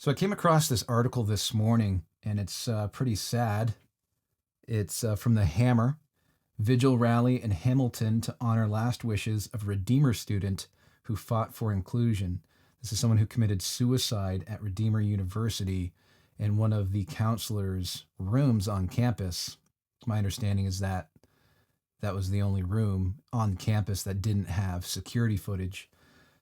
So I came across this article this morning, and it's pretty sad. It's from the Hammer Vigil Rally in Hamilton to honor last wishes of Redeemer student who fought for inclusion. This is someone who committed suicide at Redeemer University in one of the counselors' rooms on campus. My understanding is that that was the only room on campus that didn't have security footage.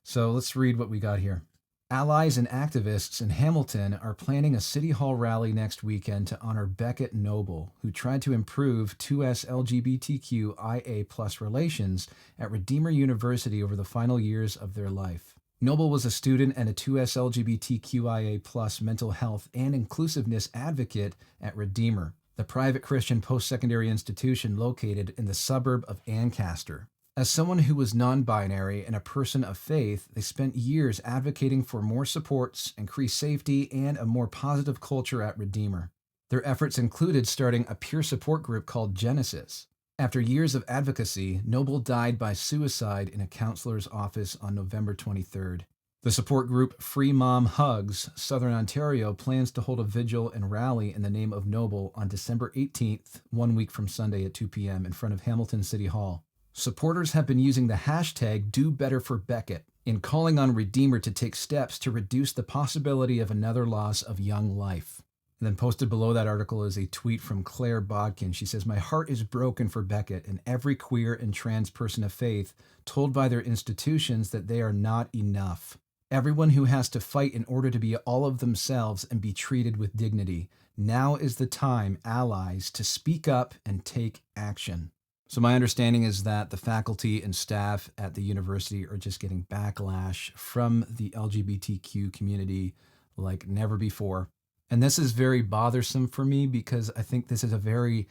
So let's read what we got here. Allies and activists in Hamilton are planning a City Hall rally next weekend to honor Beckett Noble, who tried to improve 2SLGBTQIA+ relations at Redeemer University over the final years of their life. Noble was a student and a 2SLGBTQIA+ mental health and inclusiveness advocate at Redeemer, the private Christian post-secondary institution located in the suburb of Ancaster. As someone who was non-binary and a person of faith, they spent years advocating for more supports, increased safety, and a more positive culture at Redeemer. Their efforts included starting a peer support group called Genesis. After years of advocacy, Noble died by suicide in a counselor's office on November 23rd. The support group Free Mom Hugs Southern Ontario plans to hold a vigil and rally in the name of Noble on December 18th, 1 week from Sunday at 2 p.m. in front of Hamilton City Hall. Supporters have been using the hashtag #DoBetterForBeckett in calling on Redeemer to take steps to reduce the possibility of another loss of young life. And then posted below that article is a tweet from Claire Bodkin. She says, "My heart is broken for Beckett and every queer and trans person of faith told by their institutions that they are not enough. Everyone who has to fight in order to be all of themselves and be treated with dignity. Now is the time, allies, to speak up and take action." So my understanding is that the faculty and staff at the university are just getting backlash from the LGBTQ community like never before. And this is very bothersome for me because I think this is a very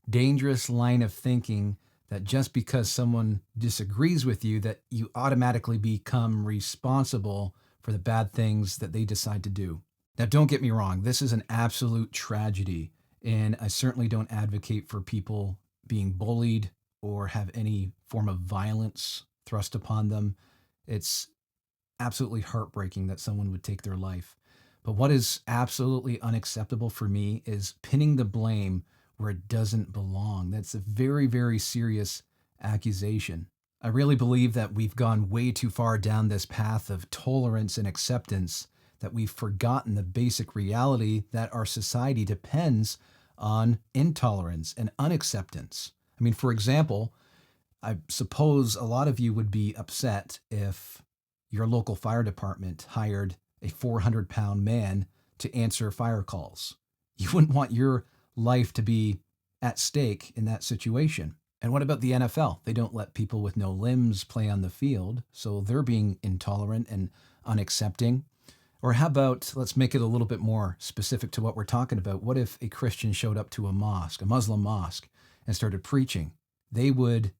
dangerous line of thinking that just because someone disagrees with you, that you automatically become responsible for the bad things that they decide to do. Now, don't get me wrong. This is an absolute tragedy. And I certainly don't advocate for people being bullied or have any form of violence thrust upon them. It's absolutely heartbreaking that someone would take their life. But what is absolutely unacceptable for me is pinning the blame where it doesn't belong. That's a very, very serious accusation. I really believe that we've gone way too far down this path of tolerance and acceptance that we've forgotten the basic reality that our society depends on intolerance and unacceptance. I mean, for example, I suppose a lot of you would be upset if your local fire department hired a 400-pound man to answer fire calls. You wouldn't want your life to be at stake in that situation. And what about the NFL? They don't let people with no limbs play on the field, so they're being intolerant and unaccepting. Or how about, let's make it a little bit more specific to what we're talking about. What if a Christian showed up to a mosque, a Muslim mosque, and started preaching? They would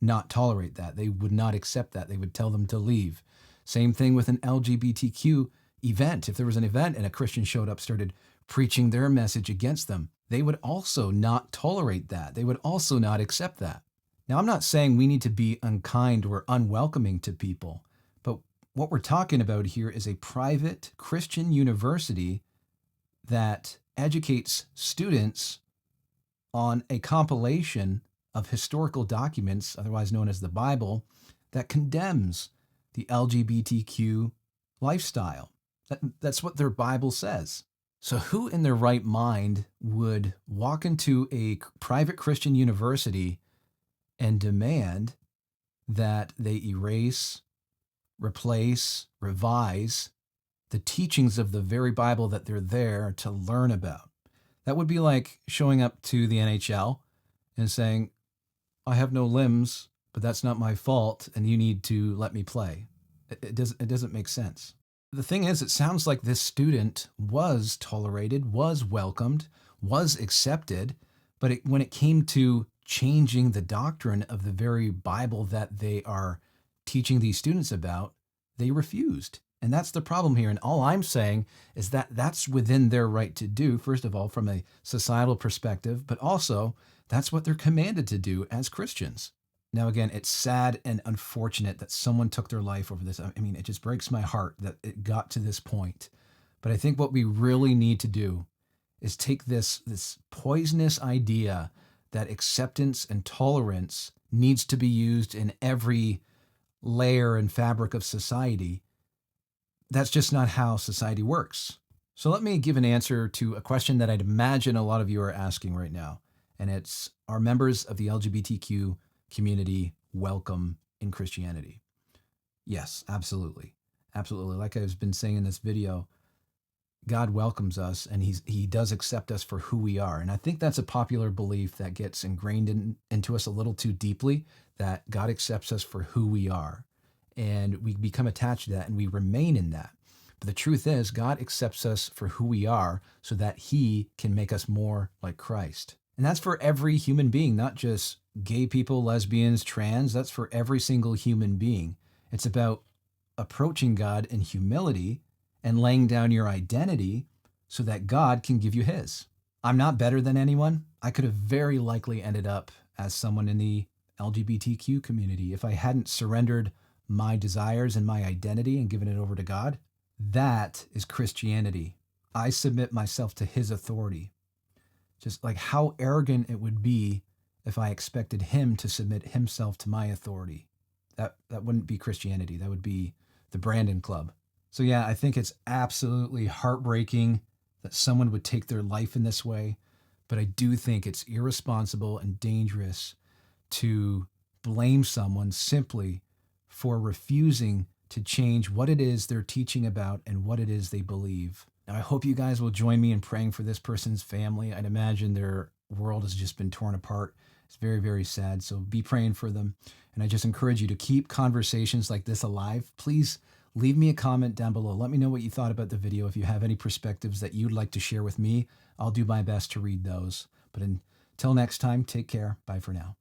not tolerate that. They would not accept that. They would tell them to leave. Same thing with an LGBTQ event. If there was an event and a Christian showed up, started preaching their message against them, they would also not tolerate that. They would also not accept that. Now, I'm not saying we need to be unkind or unwelcoming to people, but what we're talking about here is a private Christian university that educates students on a compilation of historical documents, otherwise known as the Bible, that condemns the LGBTQ lifestyle. That's what their Bible says. So who in their right mind would walk into a private Christian university and demand that they erase, replace, revise the teachings of the very Bible that they're there to learn about? That would be like showing up to the NHL and saying, "I have no limbs, but that's not my fault, and you need to let me play." It doesn't make sense. The thing is, it sounds like this student was tolerated, was welcomed, was accepted, but when it came to changing the doctrine of the very Bible that they are teaching these students about, they refused. And that's the problem here. And all I'm saying is that that's within their right to do, first of all, from a societal perspective, but also that's what they're commanded to do as Christians. Now, again, it's sad and unfortunate that someone took their life over this. I mean, it just breaks my heart that it got to this point. But I think what we really need to do is take this poisonous idea that acceptance and tolerance needs to be used in every layer and fabric of society. That's just not how society works. So let me give an answer to a question that I'd imagine a lot of you are asking right now. And it's, are members of the LGBTQ community welcome in Christianity? Yes, absolutely. Absolutely. Like I've been saying in this video, God welcomes us, and he does accept us for who we are. And I think that's a popular belief that gets ingrained into us a little too deeply, that God accepts us for who we are. And we become attached to that, and we remain in that. But the truth is, God accepts us for who we are so that he can make us more like Christ. And that's for every human being, not just gay people, lesbians, trans. That's for every single human being. It's about approaching God in humility and laying down your identity so that God can give you his. I'm not better than anyone. I could have very likely ended up as someone in the LGBTQ community if I hadn't surrendered my desires and my identity and given it over to God. That is Christianity. I submit myself to his authority. Just like how arrogant it would be if I expected him to submit himself to my authority. That wouldn't be Christianity. That would be the Brandon Club. So yeah, I think it's absolutely heartbreaking that someone would take their life in this way, but I do think it's irresponsible and dangerous to blame someone simply for refusing to change what it is they're teaching about and what it is they believe. Now, I hope you guys will join me in praying for this person's family. I'd imagine their world has just been torn apart. It's very, very sad. So be praying for them. And I just encourage you to keep conversations like this alive. Please leave me a comment down below. Let me know what you thought about the video. If you have any perspectives that you'd like to share with me, I'll do my best to read those. But until next time, take care. Bye for now.